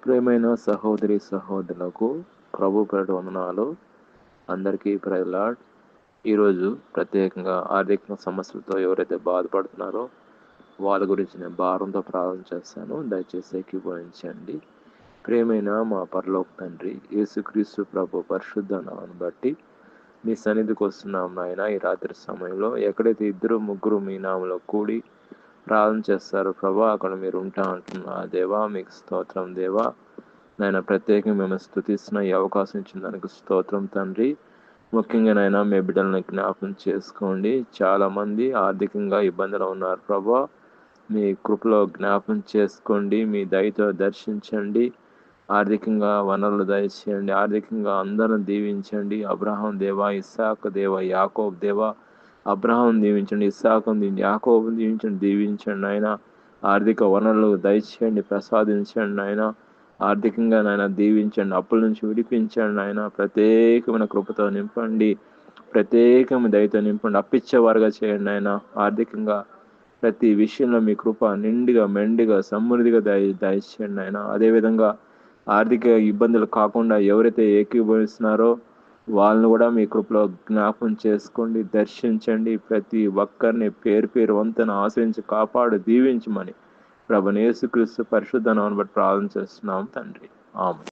ప్రియమైన సహోదరి సహోదరులకు ప్రభు పేరిట వందనాలు. అందరికీ ప్రైజ్ లార్డ్. ఈరోజు ప్రత్యేకంగా ఆర్థిక సమస్యలతో ఎవరైతే బాధపడుతున్నారో వాళ్ళ గురించి నేను భారంతో ప్రార్థన చేస్తాను. దయచేసి ఏకీభవించండి. ప్రియమైన మా పరలోక తండ్రి, యేసుక్రీస్తు ప్రభు పరిశుద్ధ నామమును బట్టి మీ సన్నిధికి వస్తున్నాం నాయన. ఈ రాత్రి సమయంలో ఎక్కడైతే ఇద్దరు ముగ్గురు మీ నామములో కూడి ప్రార్థన చేస్తారు ప్రభా, అక్కడ మీరు ఉంటా అంటున్నా దేవా. మీకు స్తోత్రం దేవా. నాయన ప్రత్యేకంగా మేము స్తుతిస్తున్న ఈ అవకాశం ఇచ్చిన దానికి స్తోత్రం తండ్రి. ముఖ్యంగా నాయన మీ బిడ్డలను జ్ఞాపకం చేసుకోండి. చాలా మంది ఆర్థికంగా ఇబ్బందులు ఉన్నారు ప్రభా. మీ కృపలో జ్ఞాపకం చేసుకోండి. మీ దయతో దర్శించండి. ఆర్థికంగా వనరులు దయచేయండి. ఆర్థికంగా అందరిని దీవించండి. అబ్రహాం దేవా, ఇస్సాకు దేవా, యాకోబు దేవా. అబ్రహాం దీవించండి, ఇస్సాకును దీవించండి, యాకోబును దీవించండి నాయన. ఆర్థిక వనరులు దయచేయండి, ప్రసాదించండి నాయన. ఆర్థికంగా నాయన దీవించండి, అప్పుల నుంచి విడిపించండి నాయన. ప్రత్యేకమైన కృపతో నింపండి, ప్రత్యేకమైన దయతో నింపండి, అప్పిచ్చేవారుగా చేయండి నాయన. ఆర్థికంగా ప్రతి విషయంలో మీ కృప నిండుగా మెండుగా సమృద్ధిగా దయచేయండి నాయన. అదేవిధంగా ఆర్థిక ఇబ్బందులు కాకుండా ఎవరైతే ఏకీభవిస్తున్నారో వాళ్ళను కూడా మీ కృపలో జ్ఞాపకం చేసుకోండి, దర్శించండి. ప్రతి ఒక్కరిని పేరు పేరు వంతెన ఆశ్రయించి కాపాడు దీవించమని ప్రభువైన యేసుక్రీస్తు పరిశుద్ధ నామమున బట్టి ప్రార్థన చేస్తున్నాం తండ్రి. ఆమేన్.